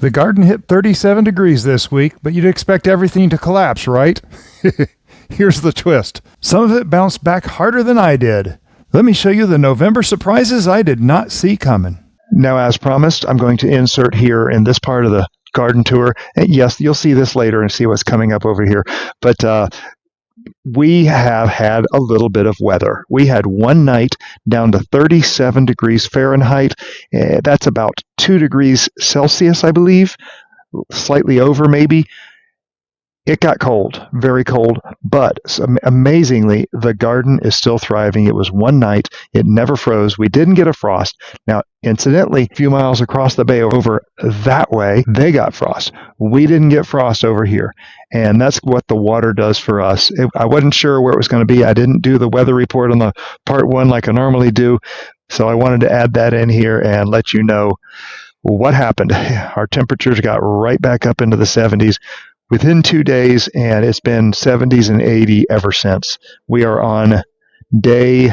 The garden hit 37 degrees this week, but you'd expect everything to collapse, right? Here's the twist. Some of it bounced back harder than I did. Let me show you the November surprises I did not see coming. Now, as promised, I'm going to insert here in this part of the garden tour. And yes, you'll see this later and see what's coming up over here. But we have had a little bit of weather. We had one night down to 37 degrees Fahrenheit. That's about 2 degrees Celsius, I believe, slightly over maybe. It got cold, very cold, but amazingly, the garden is still thriving. It was one night. It never froze. We didn't get a frost. Now, incidentally, a few miles across the bay over that way, they got frost. We didn't get frost over here, and that's what the water does for us. I wasn't sure where it was going to be. I didn't do the weather report on the part one like I normally do, so I wanted to add that in here and let you know what happened. Our temperatures got right back up into the 70s. Within 2 days, and it's been 70s and 80 ever since. We are on day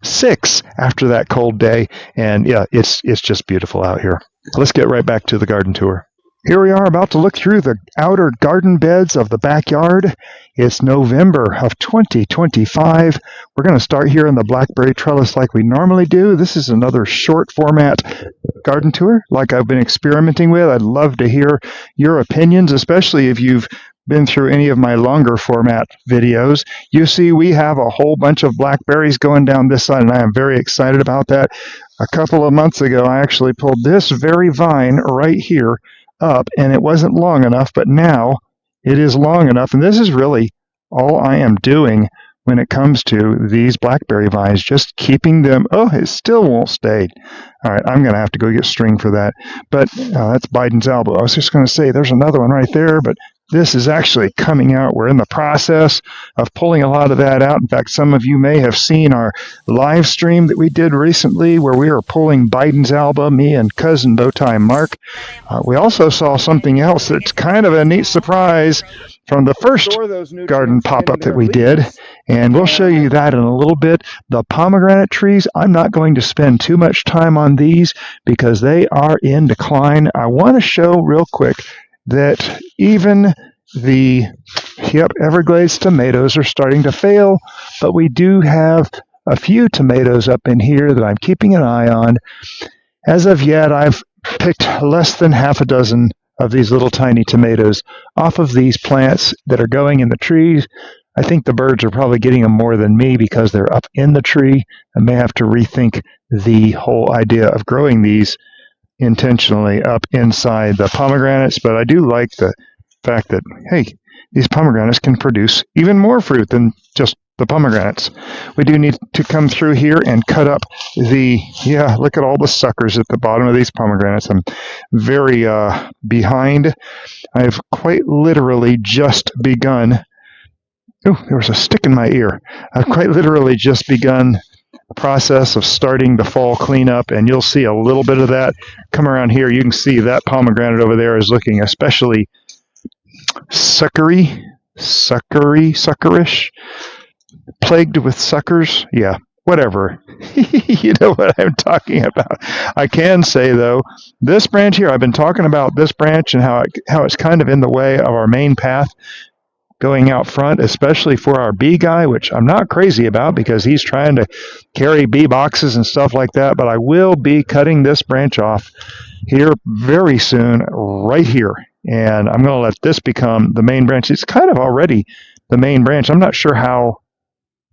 6 after that cold day, and yeah, it's just beautiful out here. Let's get right back to the garden tour. Here we are about to look through the outer garden beds of the backyard. It's November of 2025. We're going to start here in the blackberry trellis like we normally do. This is another short format garden tour like I've been experimenting with. I'd love to hear your opinions, especially if you've been through any of my longer format videos. You see we have a whole bunch of blackberries going down this side, and I am very excited about that. A couple of months ago, I actually pulled this very vine right here up, and it wasn't long enough, but now it is long enough, and this is really all I am doing when it comes to these blackberry vines, just keeping them. Oh, it still won't stay. All right, I'm going to have to go get string for that, but that's Biden's Alba. I was just going to say there's another one right there, but this is actually coming out. We're in the process of pulling a lot of that out. In fact, some of you may have seen our live stream that we did recently where we were pulling Biden's Alba, me and cousin Bowtie Mark. We also saw something else that's kind of a neat surprise from the first garden pop-up that we did, and we'll show you that in a little bit. The pomegranate trees, I'm not going to spend too much time on these because they are in decline. I want to show real quick that even the Everglades tomatoes are starting to fail, but we do have a few tomatoes up in here that I'm keeping an eye on. As of yet, I've picked less than half a dozen of these little tiny tomatoes off of these plants that are going in the trees. I think the birds are probably getting them more than me because they're up in the tree. I may have to rethink the whole idea of growing these intentionally up inside the pomegranates, but I do like the fact that, hey, these pomegranates can produce even more fruit than just the pomegranates. We do need to come through here and cut up look at all the suckers at the bottom of these pomegranates. I'm very behind. I've quite literally just begun. Oh, there was a stick in my ear. I've quite literally just begun the process of starting the fall cleanup, and you'll see a little bit of that. Come around here, you can see that pomegranate over there is looking especially suckerish, plagued with suckers. Yeah, whatever. You know what I'm talking about. I can say, though, this branch here, I've been talking about this branch and how it's kind of in the way of our main path going out front, especially for our bee guy, which I'm not crazy about because he's trying to carry bee boxes and stuff like that, but I will be cutting this branch off here very soon, right here, and I'm going to let this become the main branch. It's kind of already the main branch. I'm not sure how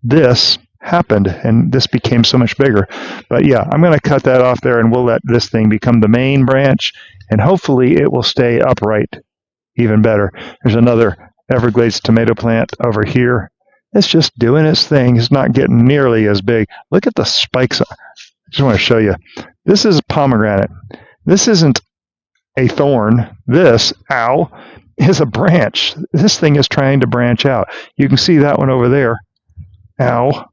this happened and this became so much bigger, but yeah, I'm going to cut that off there and we'll let this thing become the main branch, and hopefully it will stay upright even better. There's another Everglades tomato plant over here. It's just doing its thing. It's not getting nearly as big. Look at the spikes. I just want to show you. This is a pomegranate. This isn't a thorn. This, is a branch. This thing is trying to branch out. You can see that one over there. How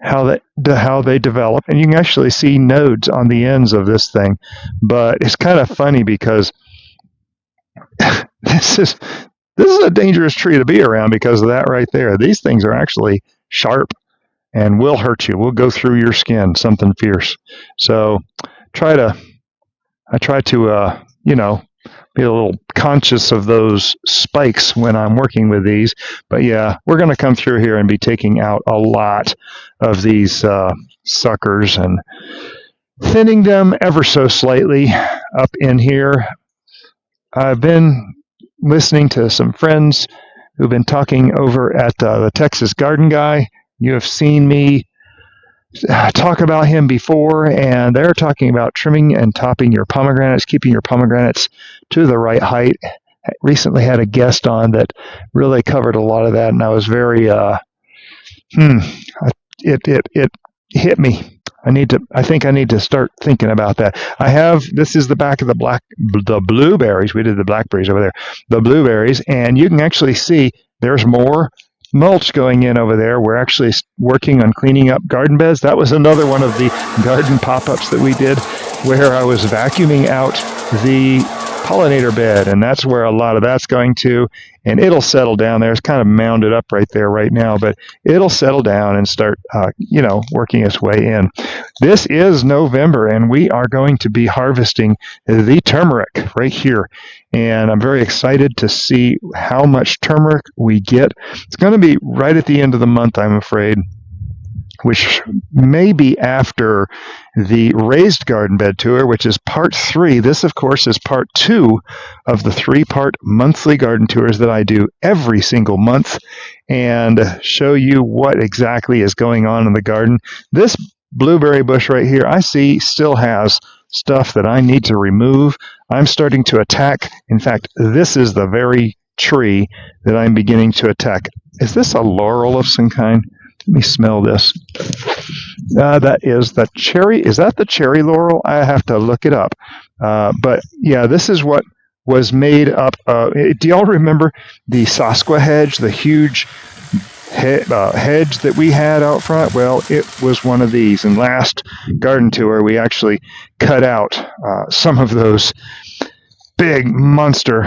they develop. And you can actually see nodes on the ends of this thing. But it's kind of funny because this is a dangerous tree to be around because of that right there. These things are actually sharp and will hurt you. Will go through your skin, something fierce. So I try to be a little conscious of those spikes when I'm working with these. But yeah, we're going to come through here and be taking out a lot of these suckers and thinning them ever so slightly up in here. I've been listening to some friends who've been talking over at the Texas Garden Guy. You have seen me talk about him before, and they're talking about trimming and topping your pomegranates, keeping your pomegranates to the right height. Recently had a guest on that really covered a lot of that, and I was very it hit me. I think I need to start thinking about that. This is the back of the blueberries. We did the blackberries over there, the blueberries, and you can actually see there's more mulch going in over there. We're actually working on cleaning up garden beds. That was another one of the garden pop-ups that we did, where I was vacuuming out the pollinator bed, and that's where a lot of that's going to, and it'll settle down there. It's kind of mounded up right there right now, but it'll settle down and start working its way in. This is November, and we are going to be harvesting the turmeric right here, and I'm very excited to see how much turmeric we get. It's going to be right at the end of the month, I'm afraid, which may be after the raised garden bed tour, which is part 3. This, of course, is part 2 of the 3-part monthly garden tours that I do every single month, and show you what exactly is going on in the garden. This blueberry bush right here, I see, still has stuff that I need to remove. I'm starting to attack. In fact, this is the very tree that I'm beginning to attack. Is this a laurel of some kind? Let me smell this. That is the cherry. Is that the cherry laurel? I have to look it up. But yeah, this is what was made up. Do y'all remember the Sasqua hedge, the huge hedge that we had out front? Well, it was one of these. And last garden tour, we actually cut out some of those big monster,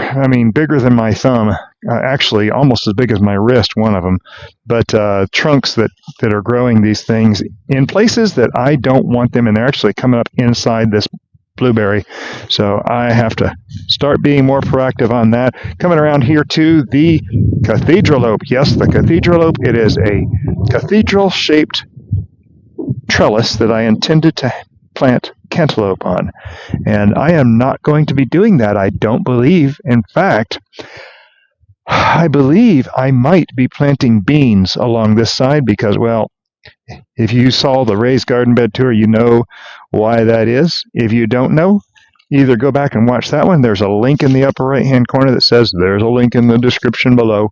bigger than my thumb, actually almost as big as my wrist, one of them, but trunks that are growing these things in places that I don't want them, and they're actually coming up inside this blueberry. So I have to start being more proactive on that. Coming around here to the Cathedraloupe. Yes, the Cathedraloupe. It is a cathedral-shaped trellis that I intended to plant cantaloupe on, and I am not going to be doing that, I don't believe. In fact, I believe I might be planting beans along this side because, well, if you saw the raised garden bed tour, you know why that is. If you don't know, either go back and watch that one. There's a link in the upper right-hand corner that says there's a link in the description below.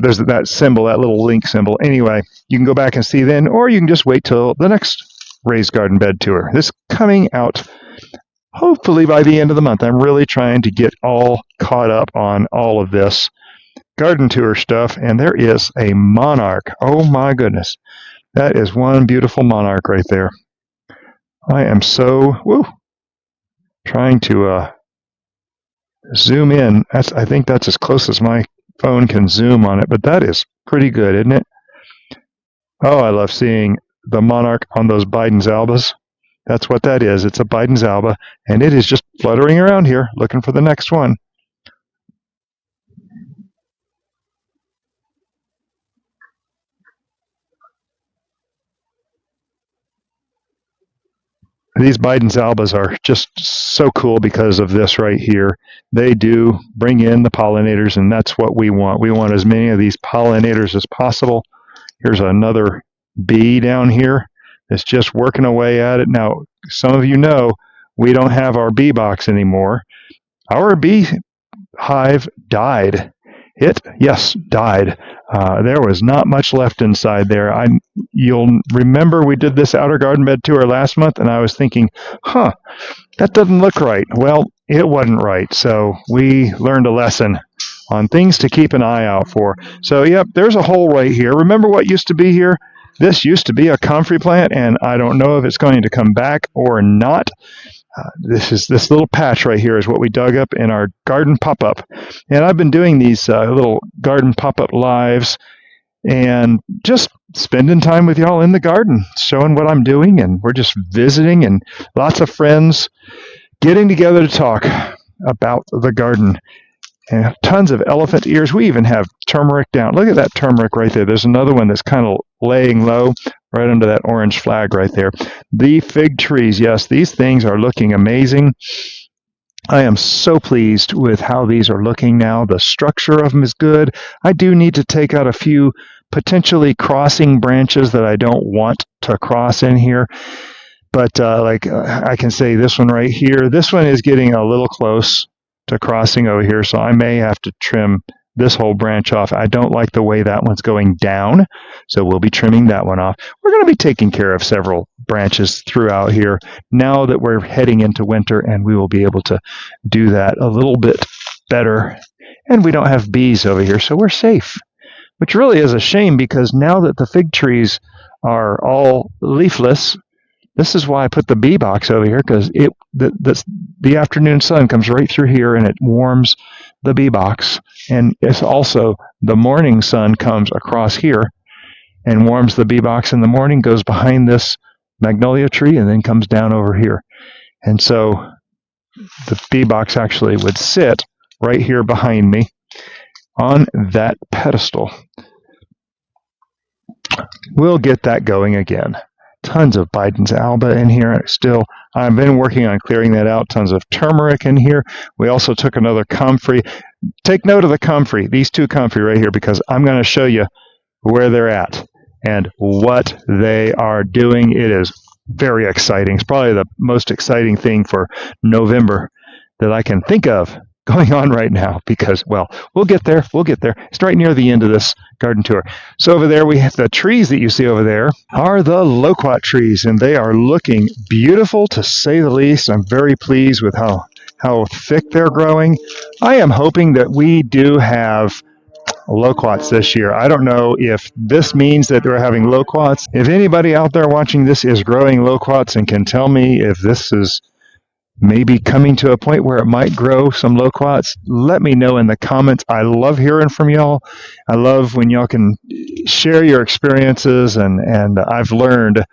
There's that symbol, that little link symbol. Anyway, you can go back and see then, or you can just wait till the next raised garden bed tour. This coming out hopefully by the end of the month. I'm really trying to get all caught up on all of this garden tour stuff, and there is a monarch. Oh my goodness. That is one beautiful monarch right there. I am so trying to zoom in. I think that's as close as my phone can zoom on it, but that is pretty good, isn't it? Oh, I love seeing the monarch on those Biden's Albas. That's what that is. It's a Biden's Alba, and it is just fluttering around here looking for the next one. These Biden's Albas are just so cool because of this right here. They do bring in the pollinators, and that's what we want. We want as many of these pollinators as possible. Here's another bee down here that's just working away at it. Now, some of you know we don't have our bee box anymore. Our bee hive died. Died. There was not much left inside there. You'll remember we did this outer garden bed tour last month, and I was thinking, that doesn't look right. Well, it wasn't right. So we learned a lesson on things to keep an eye out for. So, yep, there's a hole right here. Remember what used to be here? This used to be a comfrey plant, and I don't know if it's going to come back or not. This little patch right here is what we dug up in our garden pop-up. And I've been doing these little garden pop-up lives and just spending time with y'all in the garden, showing what I'm doing, and we're just visiting, and lots of friends getting together to talk. about the garden. And tons of elephant ears. We even have turmeric down. Look at that turmeric right there. There's another one that's kind of laying low right under that orange flag right there. The fig trees, yes, these things are looking amazing. I am so pleased with how these are looking now. The structure of them is good. I do need to take out a few potentially crossing branches that I don't want to cross in here. But I can say this one right here, this one is getting a little close to crossing over here, so I may have to trim this whole branch off. I don't like the way that one's going down, so we'll be trimming that one off. We're going to be taking care of several branches throughout here now that we're heading into winter, and we will be able to do that a little bit better. And we don't have bees over here, so we're safe, which really is a shame because now that the fig trees are all leafless, this is why I put the bee box over here, because the afternoon sun comes right through here and it warms the bee box. And it's also the morning sun comes across here and warms the bee box in the morning, goes behind this magnolia tree, and then comes down over here. And so the bee box actually would sit right here behind me on that pedestal. We'll get that going again. Tons of Biden's Alba in here. Still, I've been working on clearing that out. Tons of turmeric in here. We also took another comfrey. Take note of the comfrey, these two comfrey right here, because I'm going to show you where they're at and what they are doing. It is very exciting. It's probably the most exciting thing for November that I can think of going on right now because, well, we'll get there. We'll get there. It's right near the end of this garden tour. So over there, we have the trees that you see over there are the loquat trees, and they are looking beautiful to say the least. I'm very pleased with how thick they're growing. I am hoping that we do have loquats this year. I don't know if this means that we're having loquats. If anybody out there watching this is growing loquats and can tell me if this is maybe coming to a point where it might grow some loquats, let me know in the comments. I love hearing from y'all. I love when y'all can share your experiences, and I've learned,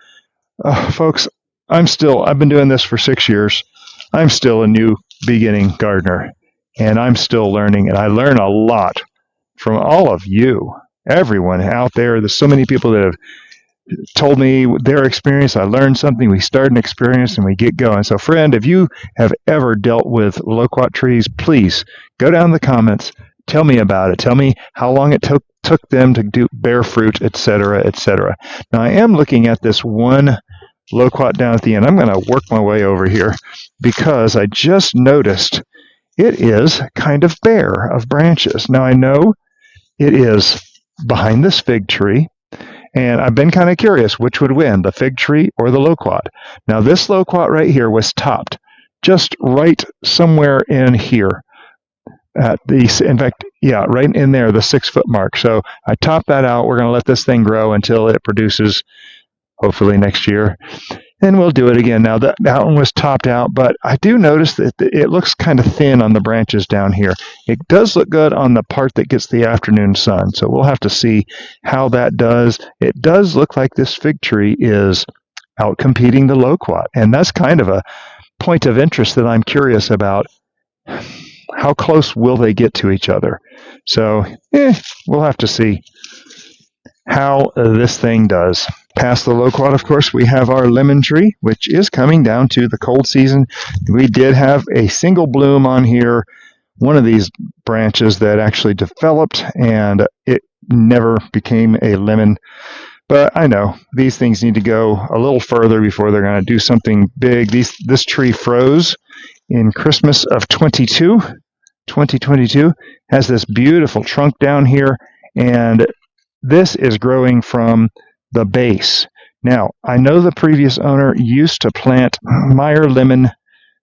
folks, I've been doing this for 6 years. I'm still a new beginning gardener, and I'm still learning, and I learn a lot from all of you, everyone out there. There's so many people that have told me their experience. I learned something. We start an experience and we get going. So, friend, if you have ever dealt with loquat trees, please go down in the comments. Tell me about it. Tell me how long it took them to bear fruit, etc., etc. Now, I am looking at this one loquat down at the end. I'm going to work my way over here because I just noticed it is kind of bare of branches. Now, I know it is behind this fig tree. And I've been kind of curious which would win, the fig tree or the loquat. Now, this loquat right here was topped just right somewhere in here. In fact, yeah, right in there, the 6 foot mark. So I topped that out. We're going to let this thing grow until it produces, hopefully next year. And we'll do it again. Now, that one was topped out, but I do notice that it looks kind of thin on the branches down here. It does look good on the part that gets the afternoon sun, so we'll have to see how that does. It does look like this fig tree is outcompeting the loquat, and that's kind of a point of interest that I'm curious about. How close will they get to each other? So, we'll have to see how this thing does. Past the loquat, of course, we have our lemon tree, which is coming down to the cold season. We did have a single bloom on here, one of these branches that actually developed, and it never became a lemon. But I know these things need to go a little further before they're going to do something big. This tree froze in Christmas of 2022, has this beautiful trunk down here, and this is growing from the base. Now, I know the previous owner used to plant Meyer Lemon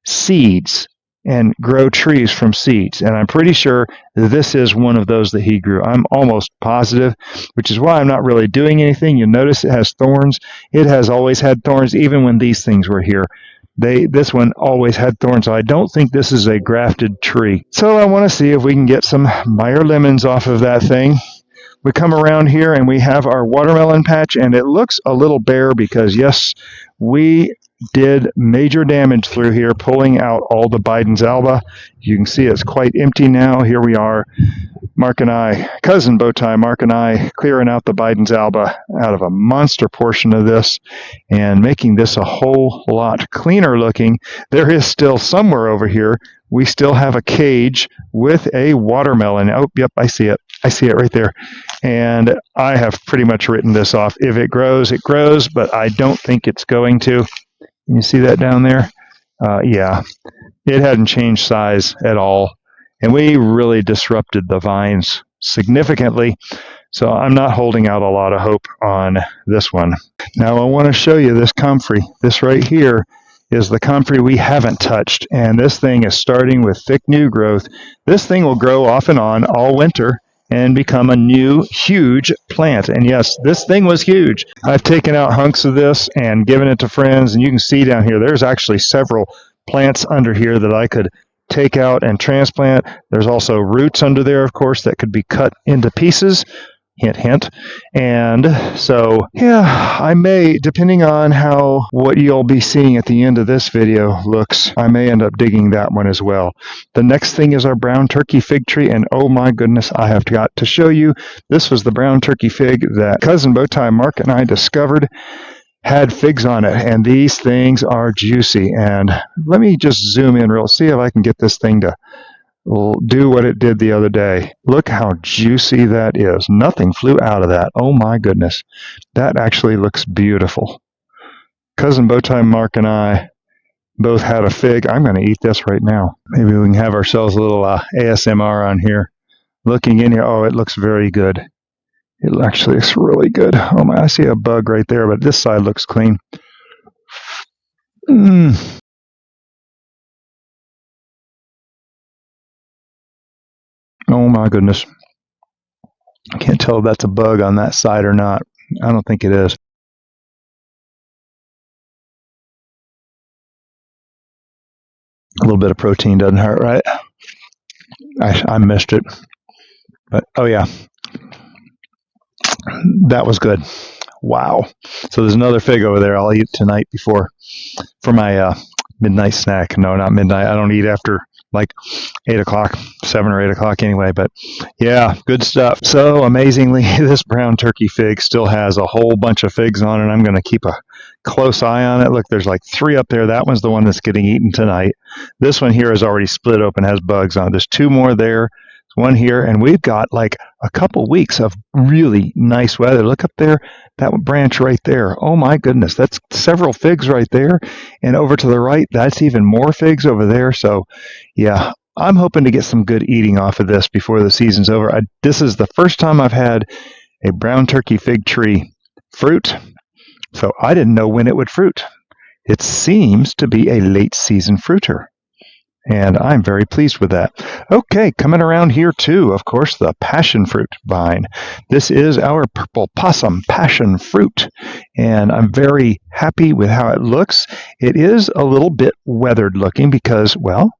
seeds and grow trees from seeds, and I'm pretty sure this is one of those that he grew. I'm almost positive, which is why I'm not really doing anything. You'll notice it has thorns. It has always had thorns, even when these things were here. This one always had thorns. So I don't think this is a grafted tree. So I want to see if we can get some Meyer Lemons off of that thing. We come around here and we have our watermelon patch, and it looks a little bare because, yes, we did major damage through here, pulling out all the Biden's Alba. You can see it's quite empty now. Here we are, Mark and I, cousin Bowtie, Mark and I, clearing out the Biden's Alba out of a monster portion of this and making this a whole lot cleaner looking. There is still somewhere over here, we still have a cage with a watermelon. Oh, yep, I see it. I see it right there. And I have pretty much written this off. If it grows, it grows, but I don't think it's going to. You see that down there? Yeah, it hadn't changed size at all. And we really disrupted the vines significantly. So I'm not holding out a lot of hope on this one. Now I want to show you this comfrey. This right here is the comfrey we haven't touched. And this thing is starting with thick new growth. This thing will grow off and on all winter and become a new huge plant. And yes, this thing was huge. I've taken out hunks of this and given it to friends. And you can see down here, there's actually several plants under here that I could take out and transplant. There's also roots under there, of course, that could be cut into pieces. Hint, hint. And so, yeah, I may, depending on how what you'll be seeing at the end of this video looks, I may end up digging that one as well. The next thing is our brown turkey fig tree, and oh my goodness, I have got to show you. This was the brown turkey fig that cousin Bowtie, Mark, and I discovered had figs on it, and these things are juicy. And let me just zoom in real, see if I can get this thing to do what it did the other day. Look how juicy that is. Nothing flew out of that. Oh my goodness. That actually looks beautiful. Cousin Bowtie, Mark, and I both had a fig. I'm going to eat this right now. Maybe we can have ourselves a little ASMR on here. Looking in here, oh, it looks very good. It actually looks really good. Oh my, I see a bug right there, but this side looks clean. Oh my goodness. I can't tell if that's a bug on that side or not. I don't think it is. A little bit of protein doesn't hurt, right? I missed it. But oh yeah. That was good. Wow. So there's another fig over there I'll eat tonight for my midnight snack. No, not midnight. I don't eat after like 8 o'clock, 7 or 8 o'clock anyway. But yeah, good stuff. So amazingly, this brown turkey fig still has a whole bunch of figs on it. I'm going to keep a close eye on it. Look, there's like 3 up there. That one's the one that's getting eaten tonight. This one here is already split open, has bugs on it. There's 2 more there. One here, and we've got like a couple weeks of really nice weather. Look up there, that branch right there. Oh my goodness, that's several figs right there. And over to the right, that's even more figs over there. So yeah, I'm hoping to get some good eating off of this before the season's over. This is the first time I've had a brown turkey fig tree fruit, so I didn't know when it would fruit. It seems to be a late season fruiter. And I'm very pleased with that. Okay, coming around here too, of course, the passion fruit vine. This is our purple possum passion fruit. And I'm very happy with how it looks. It is a little bit weathered looking because, well,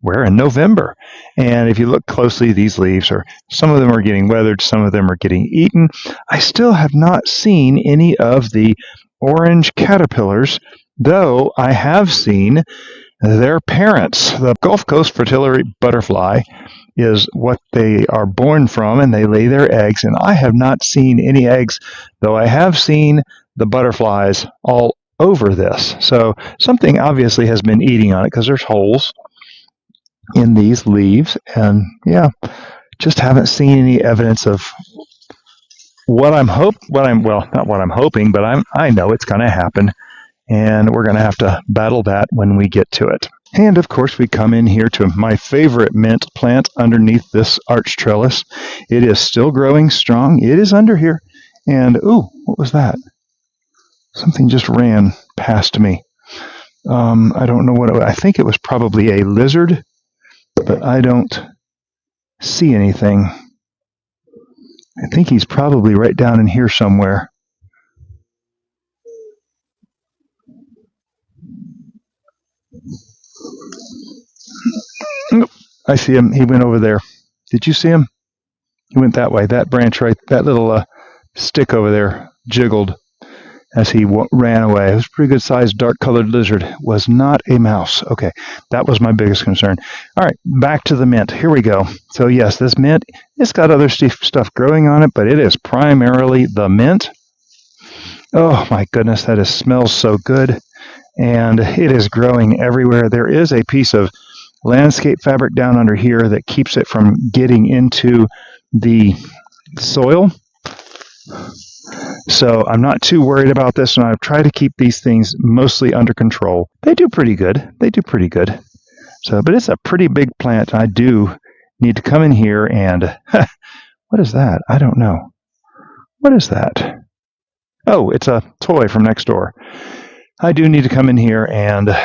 we're in November. And if you look closely, these leaves some of them are getting weathered, some of them are getting eaten. I still have not seen any of the orange caterpillars, though I have seen their parents. The Gulf Coast fritillary butterfly is what they are born from, and they lay their eggs. And I have not seen any eggs, though I have seen the butterflies all over this. So something obviously has been eating on it because there's holes in these leaves. And yeah, just haven't seen any evidence of not what I'm hoping, but I know it's going to happen. And we're going to have to battle that when we get to it. And of course, we come in here to my favorite mint plant underneath this arch trellis. It is still growing strong. It is under here. And, ooh, what was that? Something just ran past me. I don't know what it was. I think it was probably a lizard, but I don't see anything. I think he's probably right down in here somewhere. I see him. He went over there. Did you see him? He went that way. That branch right, that little stick over there jiggled. as he ran away. It was a pretty good sized dark colored lizard. It was not a mouse. Okay, that was my biggest concern. All right, back to the mint. Here we go. So yes, this mint, it's got other stuff growing on it, but it is primarily the mint. Oh my goodness, that smells so good. And it is growing everywhere. There is a piece of landscape fabric down under here that keeps it from getting into the soil. So I'm not too worried about this, and I've tried to keep these things mostly under control. They do pretty good. So, but it's a pretty big plant. I do need to come in here and, what is that? I don't know. What is that? Oh, it's a toy from next door. I do need to come in here and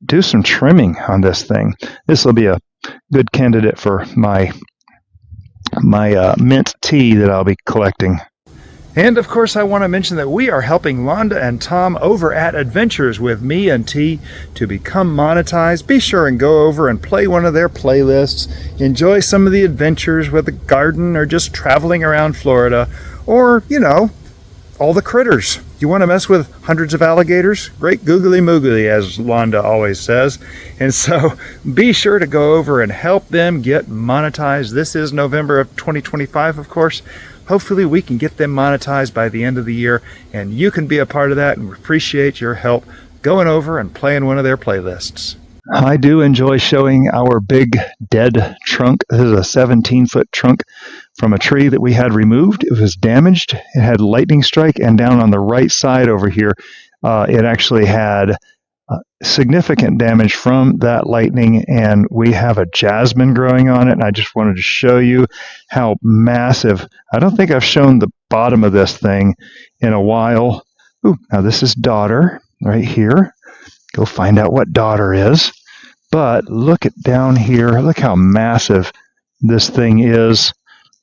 do some trimming on this thing. This will be a good candidate for my mint tea that I'll be collecting. And of course, I want to mention that we are helping Londa and Tom over at Adventures with Me and T to become monetized. Be sure and go over and play one of their playlists. Enjoy some of the adventures with the garden or just traveling around Florida, or, you know, all the critters. You want to mess with hundreds of alligators? Great googly moogly, as Londa always says. And so be sure to go over and help them get monetized. This is November of 2025, of course. Hopefully we can get them monetized by the end of the year, and you can be a part of that, and we appreciate your help going over and playing one of their playlists. I do enjoy showing our big dead trunk. This is a 17-foot trunk from a tree that we had removed. It was damaged. It had lightning strike, and down on the right side over here, it actually had significant damage from that lightning, and we have a jasmine growing on it, and I just wanted to show you how massive. I don't think I've shown the bottom of this thing in a while. Ooh, now this is Dodder right here. Go find out what Dodder is. But look at down here. Look how massive this thing is.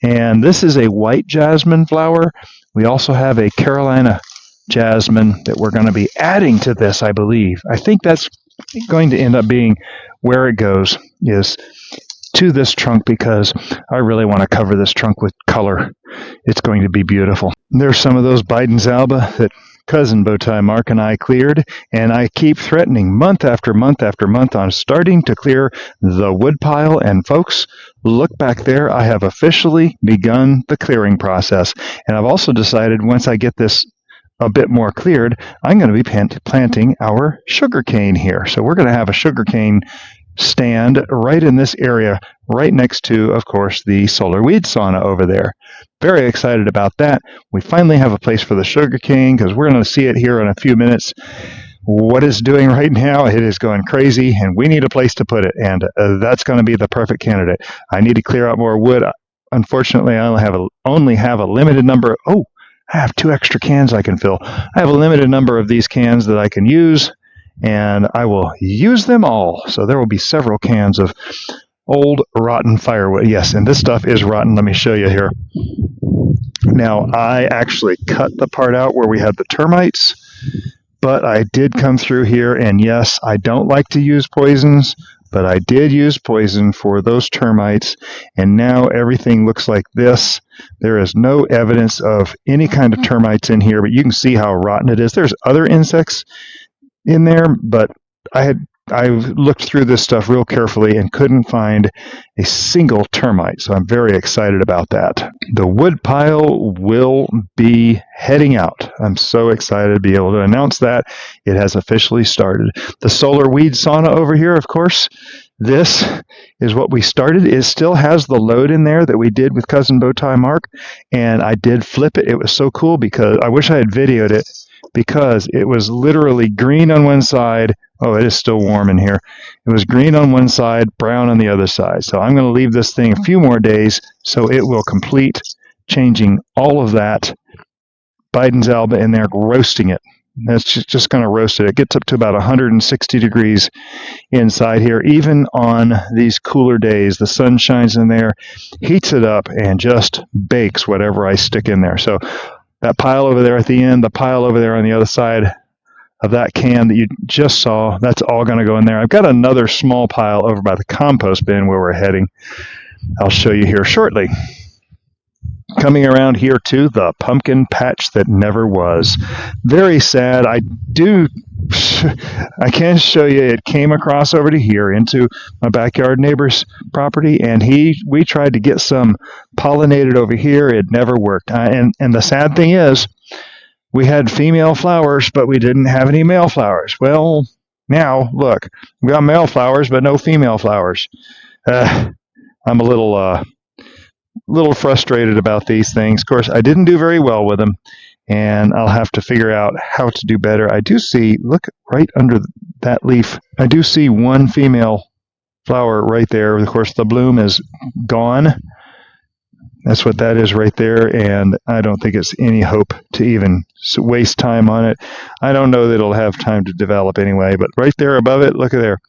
And this is a white jasmine flower. We also have a Carolina jasmine that we're going to be adding to this, I believe. I think that's going to end up being where it goes, is to this trunk, because I really want to cover this trunk with color. It's going to be beautiful. There's some of those Biden's Alba that cousin Bowtie Mark and I cleared, and I keep threatening month after month after month on starting to clear the wood pile. And folks, look back there. I have officially begun the clearing process, and I've also decided once I get this a bit more cleared, I'm going to be planting our sugarcane here. So we're going to have a sugarcane stand right in this area, right next to, of course, the solar weed sauna over there. Very excited about that. We finally have a place for the sugarcane, because we're going to see it here in a few minutes. What it's doing right now, it is going crazy, and we need a place to put it, and that's going to be the perfect candidate. I need to clear out more wood. Unfortunately, I only have a limited number. Oh, I have 2 extra cans I can fill. I have a limited number of these cans that I can use, and I will use them all. So there will be several cans of old rotten firewood. Yes, and this stuff is rotten. Let me show you here. Now, I actually cut the part out where we had the termites, but I did come through here, and yes, I don't like to use poisons, but I did use poison for those termites, and now everything looks like this. There is no evidence of any kind of termites in here, but you can see how rotten it is. There's other insects in there, but I looked through this stuff real carefully and couldn't find a single termite, so I'm very excited about that. The wood pile will be heading out. I'm so excited to be able to announce that it has officially started. The solar weed sauna over here, of course, this is what we started. It still has the load in there that we did with cousin Bowtie Mark, and I did flip it. It was so cool, because I wish I had videoed it, because it was literally green on one side. Oh, it is still warm in here. It was green on one side, brown on the other side. So I'm going to leave this thing a few more days so it will complete changing all of that Biden's Alba in there, roasting it. That's just going to roast it. It gets up to about 160 degrees inside here. Even on these cooler days, the sun shines in there, heats it up, and just bakes whatever I stick in there. So that pile over there at the end, the pile over there on the other side of that can that you just saw, that's all going to go in there. I've got another small pile over by the compost bin where we're heading. I'll show you here shortly. Coming around here to the pumpkin patch that never was. Very sad. I can show you, it came across over to here into my backyard neighbor's property, and we tried to get some pollinated over here. It never worked. And the sad thing is, we had female flowers, but we didn't have any male flowers. Well, now, look, we got male flowers, but no female flowers. I'm a little frustrated about these things. Of course, I didn't do very well with them, and I'll have to figure out how to do better. I do see, look right under that leaf, I do see one female flower right there. Of course, the bloom is gone. That's what that is right there, and I don't think it's any hope to even waste time on it. I don't know that it'll have time to develop anyway, but right there above it, look at there.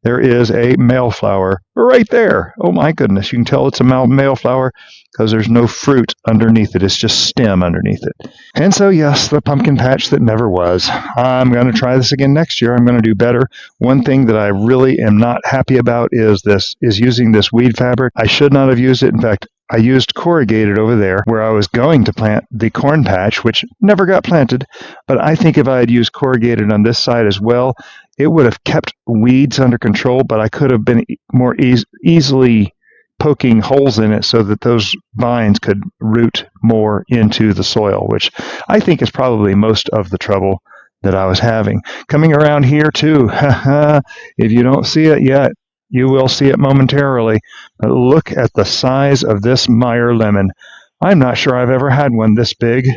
There is a male flower right there. Oh my goodness, you can tell it's a male flower because there's no fruit underneath it. It's just stem underneath it. And so, yes, the pumpkin patch that never was. I'm going to try this again next year. I'm going to do better. One thing that I really am not happy about is using this weed fabric. I should not have used it. In fact, I used corrugated over there where I was going to plant the corn patch, which never got planted. But I think if I had used corrugated on this side as well, it would have kept weeds under control, but I could have been more easily poking holes in it so that those vines could root more into the soil, which I think is probably most of the trouble that I was having. Coming around here too, if you don't see it yet, you will see it momentarily. Look at the size of this Meyer Lemon. I'm not sure I've ever had one this big,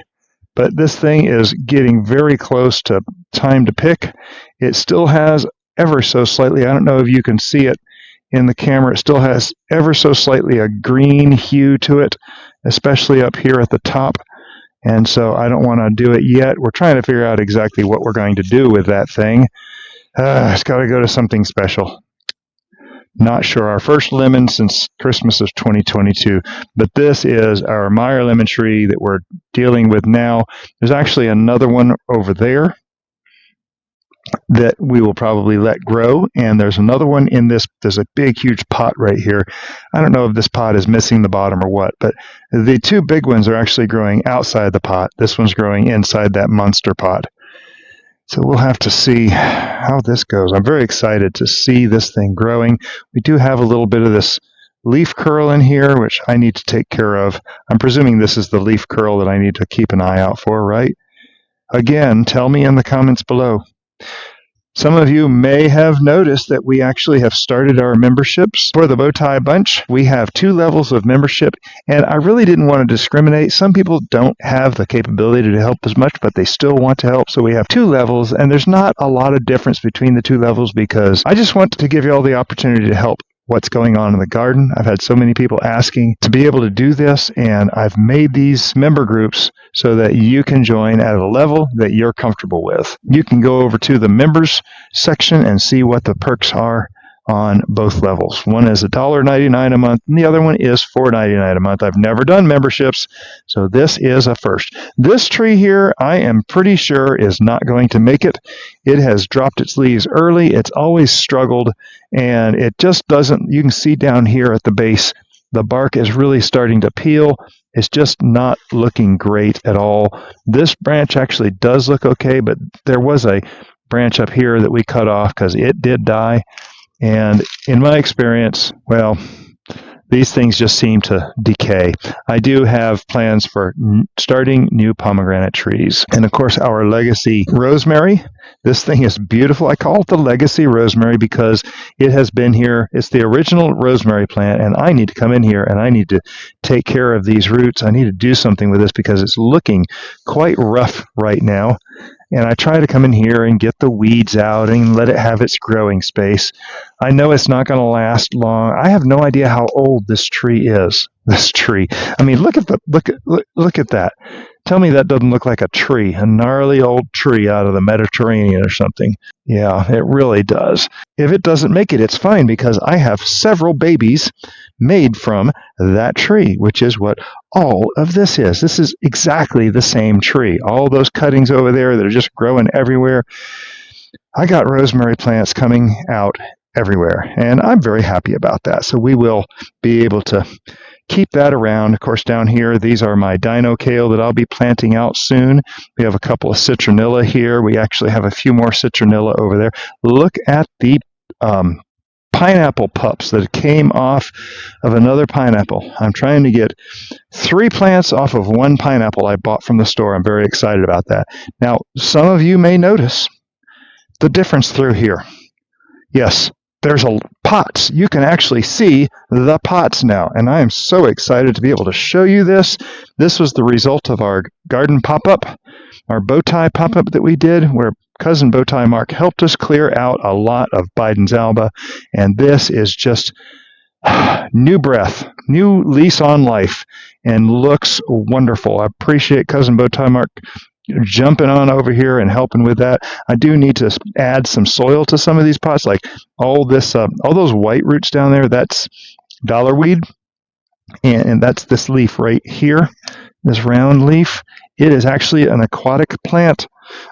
but this thing is getting very close to time to pick. It still has ever so slightly, I don't know if you can see it in the camera, it still has ever so slightly a green hue to it, especially up here at the top. And so I don't want to do it yet. We're trying to figure out exactly what we're going to do with that thing. It's got to go to something special. Not sure. Our first lemon since Christmas of 2022. But this is our Meyer lemon tree that we're dealing with now. There's actually another one over there that we will probably let grow. And there's another one in this. There's a big, huge pot right here. I don't know if this pot is missing the bottom or what, but the two big ones are actually growing outside the pot. This one's growing inside that monster pot. So we'll have to see how this goes. I'm very excited to see this thing growing. We do have a little bit of this leaf curl in here, which I need to take care of. I'm presuming this is the leaf curl that I need to keep an eye out for, right? Again, tell me in the comments below. Some of you may have noticed that we actually have started our memberships for the Bowtie Bunch. We have 2 levels of membership, and I really didn't want to discriminate. Some people don't have the capability to help as much, but they still want to help. So we have 2 levels, and there's not a lot of difference between the 2 levels because I just want to give you all the opportunity to help what's going on in the garden. I've had so many people asking to be able to do this, and I've made these member groups so that you can join at a level that you're comfortable with. You can go over to the members section and see what the perks are on both levels. One is $1.99 a month, and the other one is $4.99 a month. I've never done memberships, so this is a first. This tree here, I am pretty sure is not going to make it. It has dropped its leaves early. It's always struggled, and it just doesn't. You can see down here at the base, the bark is really starting to peel. It's just not looking great at all. This branch actually does look okay, but there was a branch up here that we cut off because it did die. And in my experience, well, these things just seem to decay. I do have plans for starting new pomegranate trees. And of course, our legacy rosemary. This thing is beautiful. I call it the legacy rosemary because it has been here. It's the original rosemary plant, and I need to come in here and I need to take care of these roots. I need to do something with this because it's looking quite rough right now. And I try to come in here and get the weeds out and let it have its growing space. I know it's not going to last long. I have no idea how old this tree is. This tree. I mean, look at that. Tell me that doesn't look like a tree, a gnarly old tree out of the Mediterranean or something. Yeah, it really does. If it doesn't make it, it's fine because I have several babies made from that tree, which is what all of this is. This is exactly the same tree. All those cuttings over there that are just growing everywhere. I got rosemary plants coming out everywhere, and I'm very happy about that. So we will be able to keep that around. Of course, down here, these are my dino kale that I'll be planting out soon. We have a couple of citronella here. We actually have a few more citronella over there. Look at the pineapple pups that came off of another pineapple. I'm trying to get 3 plants off of 1 pineapple I bought from the store. I'm very excited about that. Now, some of you may notice the difference through here. Yes, there's pots. You can actually see the pots now, and I am so excited to be able to show you this. This was the result of our garden pop-up, our Bowtie pop-up that we did, where cousin Bowtie Mark helped us clear out a lot of Biden's Alba, and this is just new breath, new lease on life, and looks wonderful. I appreciate cousin Bowtie Mark jumping on over here and helping with that. I do need to add some soil to some of these pots, like all those white roots down there. That's dollarweed, and that's this leaf right here, this round leaf. It is actually an aquatic plant,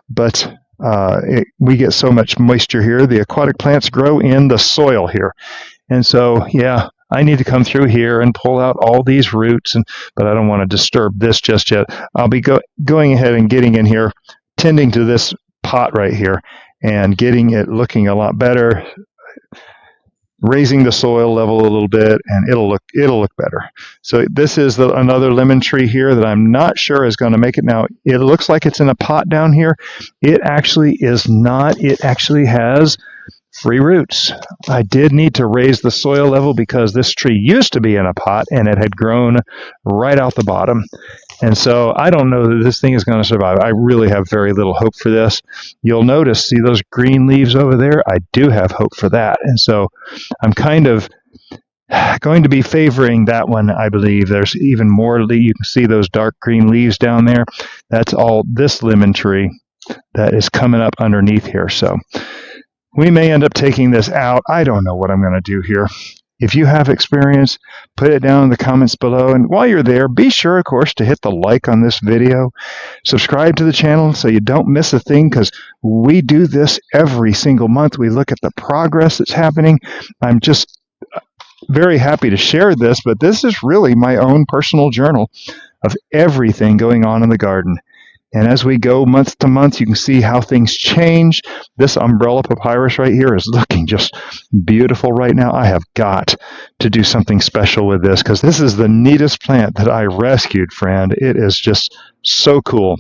but we get so much moisture here. The aquatic plants grow in the soil here, and so yeah, I need to come through here and pull out all these roots, but I don't want to disturb this just yet. I'll be going ahead and getting in here, tending to this pot right here, and getting it looking a lot better, raising the soil level a little bit, and it'll look better. So this is another lemon tree here that I'm not sure is going to make it. Now, it looks like it's in a pot down here. It actually is not. It actually has free roots. I did need to raise the soil level because this tree used to be in a pot and it had grown right out the bottom. And so I don't know that this thing is going to survive. I really have very little hope for this. You'll notice, see those green leaves over there? I do have hope for that. And so I'm kind of going to be favoring that one, I believe. There's even more. You can see those dark green leaves down there. That's all this lemon tree that is coming up underneath here. So we may end up taking this out. I don't know what I'm going to do here. If you have experience, put it down in the comments below. And while you're there, be sure, of course, to hit the like on this video. Subscribe to the channel so you don't miss a thing, because we do this every single month. We look at the progress that's happening. I'm just very happy to share this, but this is really my own personal journal of everything going on in the garden. And as we go month to month, you can see how things change. This umbrella papyrus right here is looking just beautiful right now. I have got to do something special with this, because this is the neatest plant that I rescued, friend. It is just so cool.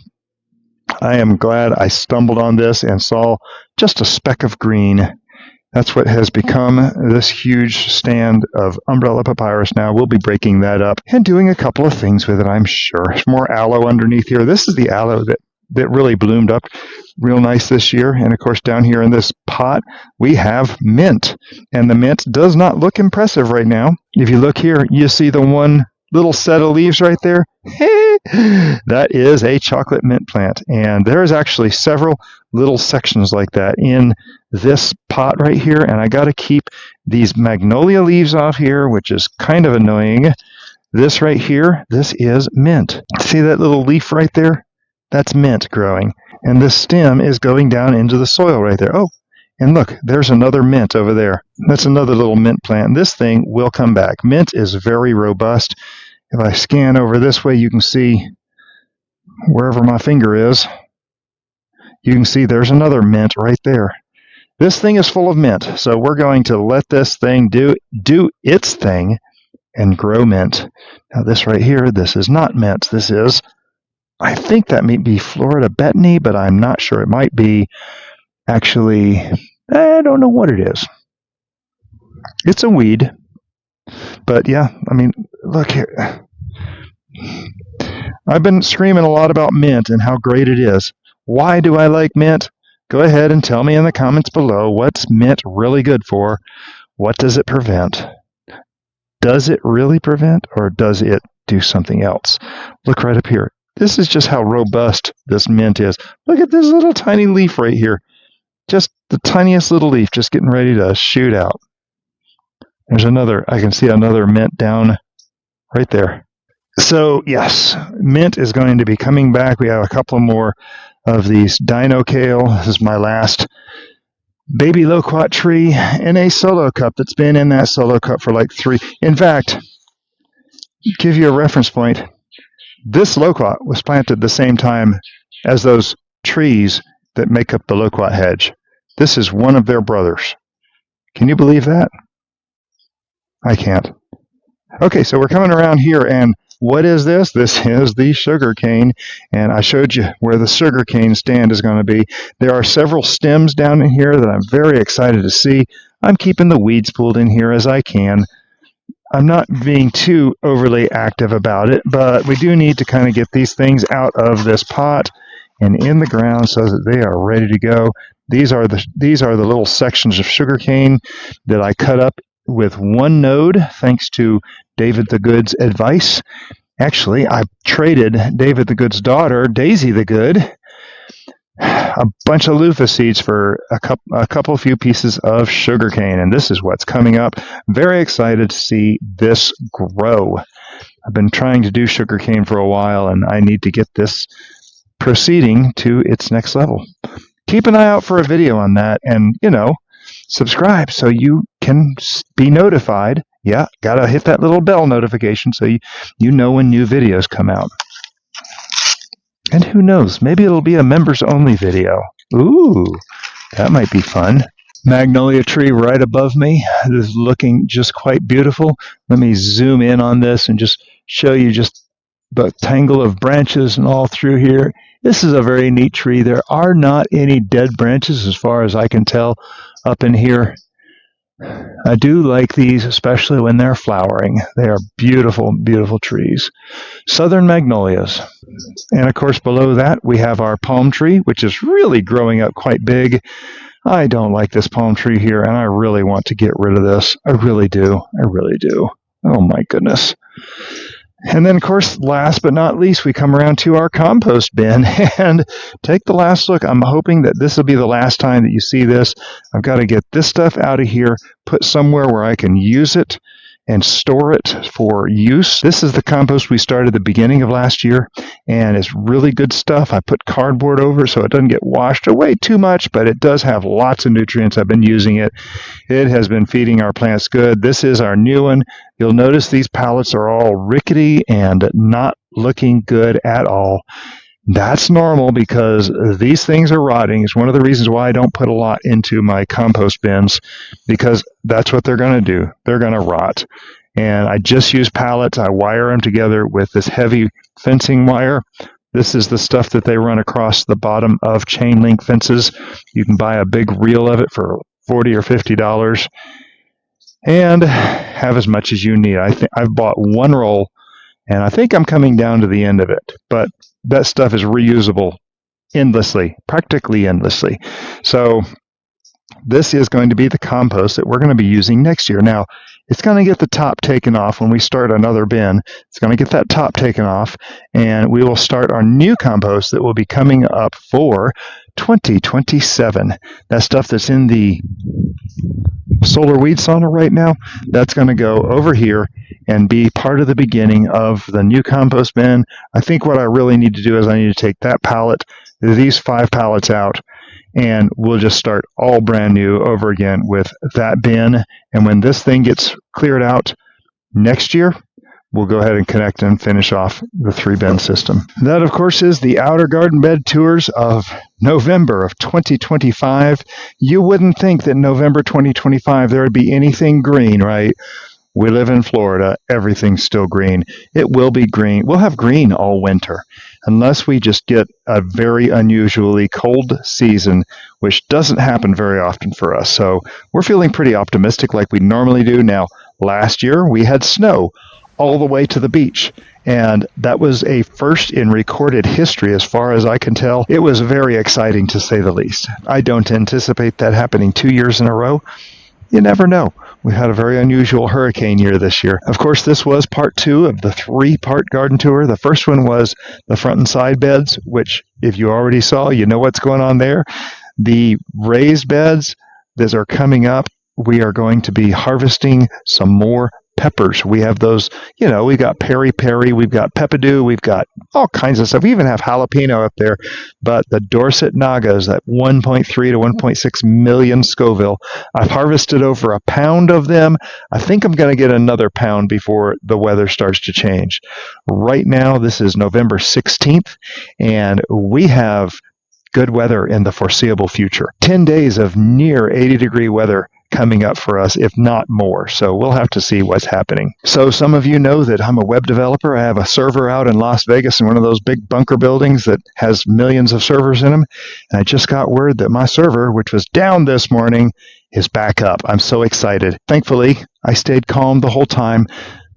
I am glad I stumbled on this and saw just a speck of green. That's what has become this huge stand of umbrella papyrus now. We'll be breaking that up and doing a couple of things with it, I'm sure. There's more aloe underneath here. This is the aloe that really bloomed up real nice this year. And of course, down here in this pot, we have mint. And the mint does not look impressive right now. If you look here, you see the one little set of leaves right there. That is a chocolate mint plant. And there's actually several little sections like that in this pot right here. And I got to keep these magnolia leaves off here, which is kind of annoying. This right here, this is mint. See that little leaf right there? That's mint growing. And the stem is going down into the soil right there. Oh, and look, there's another mint over there. That's another little mint plant. This thing will come back. Mint is very robust. If I scan over this way, you can see wherever my finger is, you can see there's another mint right there. This thing is full of mint, so we're going to let this thing do its thing and grow mint. Now this right here, this is not mint. This is, I think that may be Florida betony, but I'm not sure. It might be actually, I don't know what it is. It's a weed. But yeah, I mean, look here. I've been screaming a lot about mint and how great it is. Why do I like mint? Go ahead and tell me in the comments below. What's mint really good for? What does it prevent? Does it really prevent, or does it do something else? Look right up here. This is just how robust this mint is. Look at this little tiny leaf right here. Just the tiniest little leaf just getting ready to shoot out. There's another, I can see another mint down right there. So yes, mint is going to be coming back. We have a couple more of these dino kale. This is my last baby loquat tree in a solo cup that's been in that solo cup for like 3. In fact, give you a reference point, this loquat was planted the same time as those trees that make up the loquat hedge. This is one of their brothers. Can you believe that? I can't. Okay, so we're coming around here, and what is this? This is the sugarcane, and I showed you where the sugarcane stand is going to be. There are several stems down in here that I'm very excited to see. I'm keeping the weeds pulled in here as I can. I'm not being too overly active about it, but we do need to kind of get these things out of this pot and in the ground so that they are ready to go. These are the little sections of sugarcane that I cut up with one node, thanks to David the Good's advice. Actually, I traded David the Good's daughter, Daisy the Good, a bunch of loofah seeds for a few pieces of sugarcane, and this is what's coming up. Very excited to see this grow. I've been trying to do sugarcane for a while, and I need to get this proceeding to its next level. Keep an eye out for a video on that, and, subscribe so you can be notified. Yeah, gotta hit that little bell notification so you know when new videos come out. And who knows, maybe it'll be a members-only video. Ooh, that might be fun. Magnolia tree right above me. This is looking just quite beautiful. Let me zoom in on this and just show you just the tangle of branches and all through here. This is a very neat tree. There are not any dead branches as far as I can tell up in here. I do like these, especially when they're flowering. They are beautiful, beautiful trees. Southern magnolias. And of course, below that, we have our palm tree, which is really growing up quite big. I don't like this palm tree here, and I really want to get rid of this. I really do. I really do. Oh, my goodness. And then, of course, last but not least, we come around to our compost bin and take the last look. I'm hoping that this will be the last time that you see this. I've got to get this stuff out of here, put somewhere where I can use it and store it for use. This is the compost we started at the beginning of last year, and it's really good stuff. I put cardboard over it so it doesn't get washed away too much, but it does have lots of nutrients. I've been using it. It has been feeding our plants good. This is our new one. You'll notice these pallets are all rickety and not looking good at all. That's normal because these things are rotting. It's one of the reasons why I don't put a lot into my compost bins, because that's what they're going to do. They're going to rot. And I just use pallets. I wire them together with this heavy fencing wire. This is the stuff that they run across the bottom of chain link fences. You can buy a big reel of it for $40 or $50 and have as much as you need. I've bought one roll, and I think I'm coming down to the end of it. But that stuff is reusable endlessly, practically endlessly. So this is going to be the compost that we're going to be using next year. Now, it's going to get the top taken off when we start another bin. It's going to get that top taken off, and we will start our new compost that will be coming up for 2027. That stuff that's in the solar weed sauna right now, that's going to go over here and be part of the beginning of the new compost bin. I think what I really need to do is I need to take that pallet, these 5 pallets out, and we'll just start all brand new over again with that bin. And when this thing gets cleared out next year, we'll go ahead and connect and finish off the 3-bin system. That, of course, is the outer garden bed tours of November of 2025. You wouldn't think that November 2025 there would be anything green, right? We live in Florida. Everything's still green. It will be green. We'll have green all winter, unless we just get a very unusually cold season, which doesn't happen very often for us. So we're feeling pretty optimistic like we normally do. Now, last year we had snow all the way to the beach, and that was a first in recorded history as far as I can tell. It was very exciting, to say the least. I don't anticipate that happening 2 years in a row. You never know. We had a very unusual hurricane year this year. Of course, this was part 2 of the 3-part garden tour. The first one was the front and side beds, which if you already saw, you know what's going on there. The raised beds that are coming up, we are going to be harvesting some more peppers. We have those, we've got peri-peri, we've got peppadew, we've got all kinds of stuff. We even have jalapeno up there. But the Dorset Nagas, that 1.3 to 1.6 million Scoville, I've harvested over a pound of them. I think I'm going to get another pound before the weather starts to change. Right now, this is November 16th, and we have good weather in the foreseeable future. 10 days of near 80-degree weather coming up for us, if not more. So we'll have to see what's happening. So some of you know that I'm a web developer. I have a server out in Las Vegas in one of those big bunker buildings that has millions of servers in them. And I just got word that my server, which was down this morning, is back up. I'm so excited. Thankfully, I stayed calm the whole time.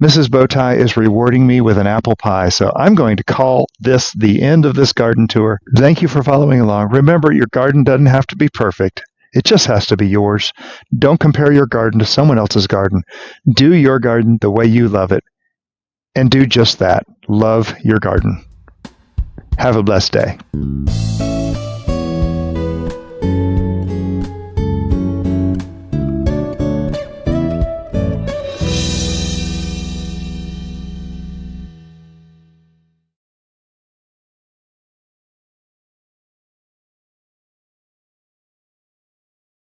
Mrs. Bowtie is rewarding me with an apple pie, so I'm going to call this the end of this garden tour. Thank you for following along. Remember, your garden doesn't have to be perfect. It just has to be yours. Don't compare your garden to someone else's garden. Do your garden the way you love it. And do just that. Love your garden. Have a blessed day.